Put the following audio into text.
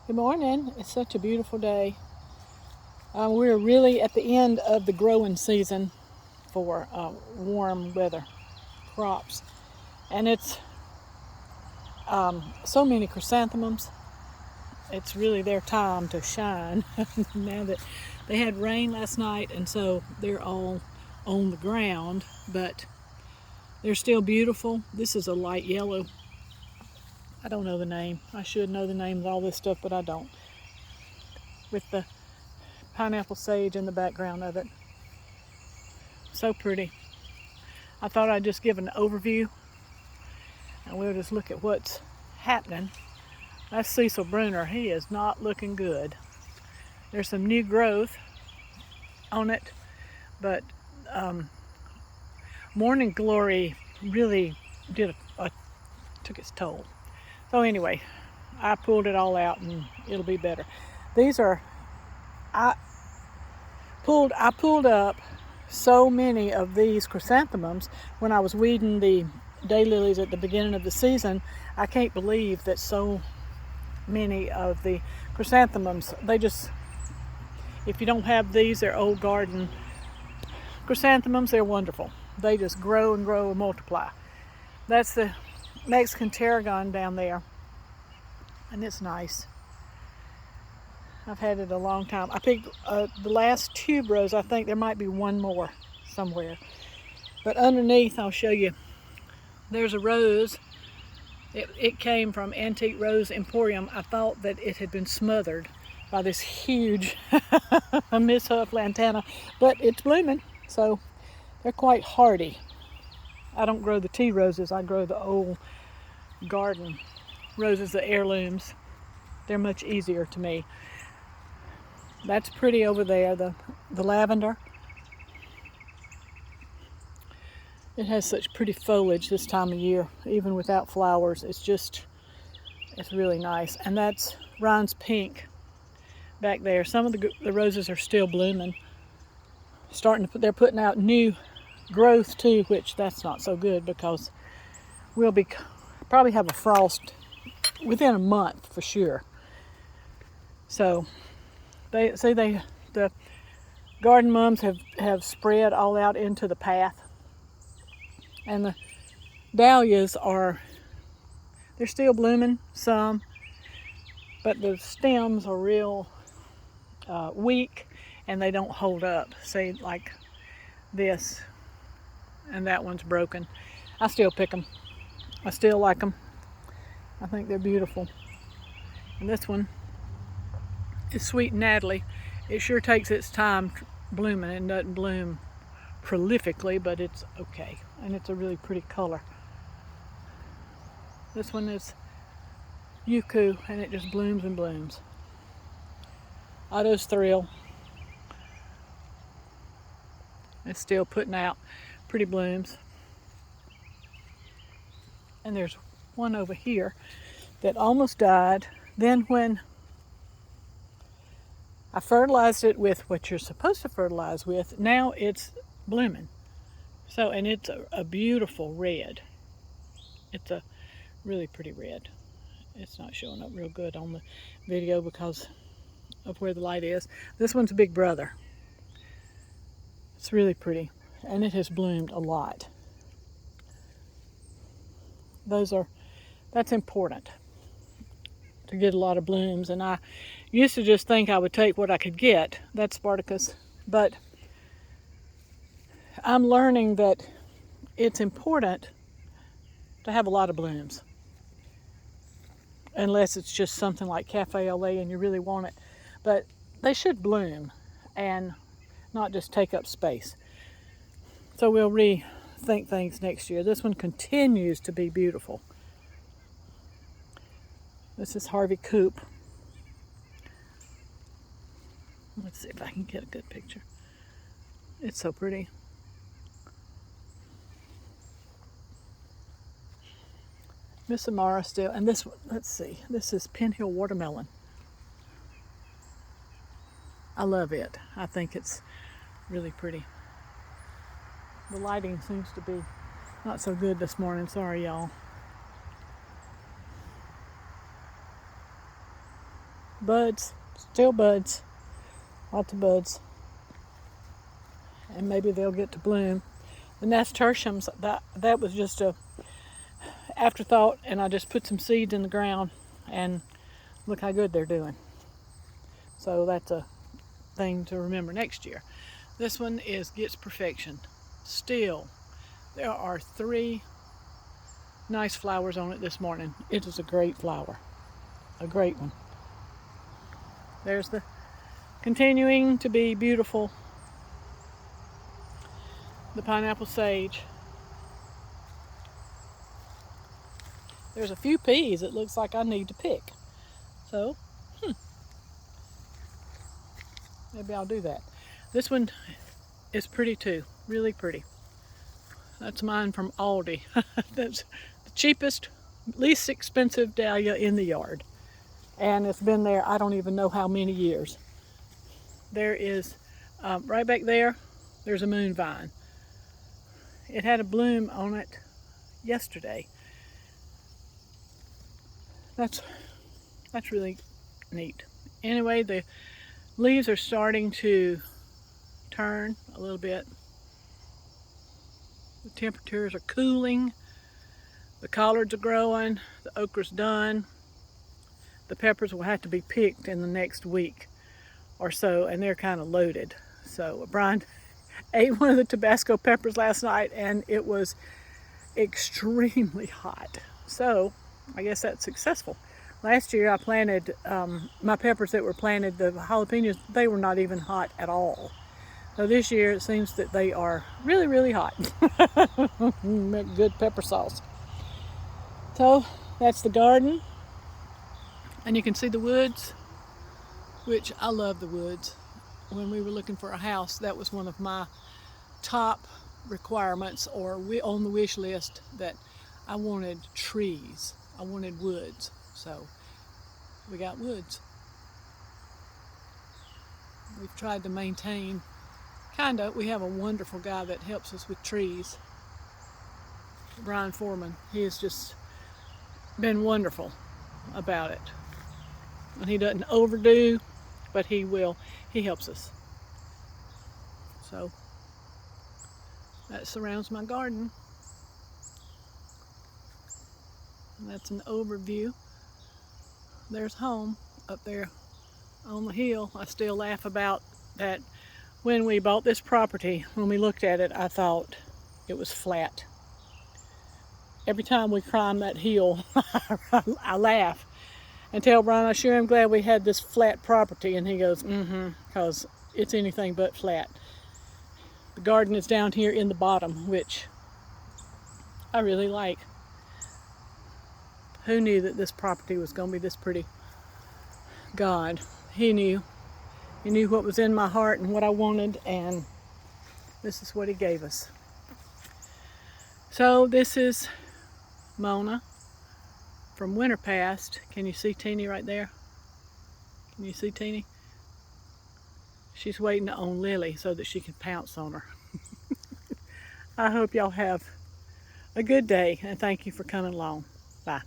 Good morning. It's such a beautiful day. We're really at the end of the growing season for warm weather crops, and it's so many chrysanthemums. It's really their time to shine now that they had rain last night, and so they're all on the ground, but they're still beautiful. This is a light yellow. I don't know the name. I should know the name of all this stuff, but I don't. With the pineapple sage in the background of it. So pretty. I thought I'd just give an overview and we'll just look at what's happening. That's Cecil Bruner. He is not looking good. There's some new growth on it, but Morning Glory really took its toll. So anyway, I pulled it all out and it'll be better. I pulled up so many of these chrysanthemums when I was weeding the daylilies at the beginning of the season. I can't believe that so many of the chrysanthemums, if you don't have these, they're old garden chrysanthemums, they're wonderful. They just grow and grow and multiply. That's the Mexican tarragon down there, and it's nice. I've had it a long time. I picked the last tuberose. I think there might be one more somewhere. But underneath, I'll show you, there's a rose. It came from Antique Rose Emporium. I thought that it had been smothered by this huge Miss Huff lantana, but it's blooming, so they're quite hardy. I don't grow the tea roses. I grow the old garden roses, the heirlooms. They're much easier to me. That's pretty over there, the lavender. It has such pretty foliage this time of year, even without flowers. It's really nice. And that's Ryan's pink back there. Some of the roses are still blooming. They're putting out new growth too, which that's not so good because we'll probably have a frost within a month for sure. So the garden mums have spread all out into the path, and the dahlias they're still blooming some, but the stems are real weak and they don't hold up. See, like this, and that one's broken. I still pick them. I still like them. I think they're beautiful. And this one is Sweet Natalie. It sure takes its time blooming and doesn't bloom prolifically, but it's okay. And it's a really pretty color. This one is Yuku, and it just blooms and blooms. Otto's Thrill. It's still putting out pretty blooms. And there's one over here that almost died. Then when I fertilized it with what you're supposed to fertilize with, now it's blooming. So, and it's a beautiful red. It's a really pretty red. It's not showing up real good on the video because of where the light is. This one's Big Brother. It's really pretty, and it has bloomed a lot. That's important to get a lot of blooms, and I used to just think I would take what I could get. That's Spartacus, but I'm learning that it's important to have a lot of blooms, unless it's just something like Cafe LA and you really want it. But they should bloom and not just take up space. So we'll rethink things next year. This one continues to be beautiful. This is Harvey Coop. Let's see if I can get a good picture. It's so pretty. Miss Amara still, and this one, let's see, this is Penn Hill Watermelon. I love it. I think it's really pretty. The lighting seems to be not so good this morning. Sorry, y'all. Buds, still buds, lots of buds. And maybe they'll get to bloom. The nasturtiums, that was just a afterthought, and I just put some seeds in the ground, and look how good they're doing. So that's a thing to remember next year. This one gets perfection. Still, there are 3 nice flowers on it this morning. It is a great flower, a great one. There's the continuing to be beautiful, the pineapple sage. There's a few peas it looks like I need to pick. So, maybe I'll do that. This one is pretty too, really pretty. That's mine from Aldi. That's the cheapest, least expensive dahlia in the yard. And it's been there, I don't even know how many years. There is, right back there, there's a moon vine. It had a bloom on it yesterday. That's really neat. Anyway, the leaves are starting to turn a little bit. The temperatures are cooling. The collards are growing. The okra's done. The peppers will have to be picked in the next week or so, and they're kind of loaded. So Brian ate one of the Tabasco peppers last night, and it was extremely hot. So I guess that's successful. Last year I planted my peppers that were planted, the jalapenos, they were not even hot at all. So this year it seems that they are really, really hot. Make good pepper sauce. So that's the garden. And you can see the woods, which I love the woods. When we were looking for a house, that was one of my top requirements, or on the wish list, that I wanted trees. I wanted woods. So we got woods. We've tried to maintain, we have a wonderful guy that helps us with trees, Brian Foreman. He has just been wonderful about it. And he doesn't overdo, but he helps us. So that surrounds my garden. And that's an overview. There's home up there on the hill. I still laugh about that. When we bought this property, when we looked at it, I thought it was flat. Every time we climb that hill, I laugh and tell Brian, I sure am glad we had this flat property. And he goes, because it's anything but flat. The garden is down here in the bottom, which I really like. Who knew that this property was going to be this pretty? God, he knew. He knew what was in my heart and what I wanted, and this is what he gave us. So this is Mona from Winterpast. Can you see Teeny right there? Can you see Teeny? She's waiting on Lily so that she can pounce on her. I hope y'all have a good day, and thank you for coming along. Bye.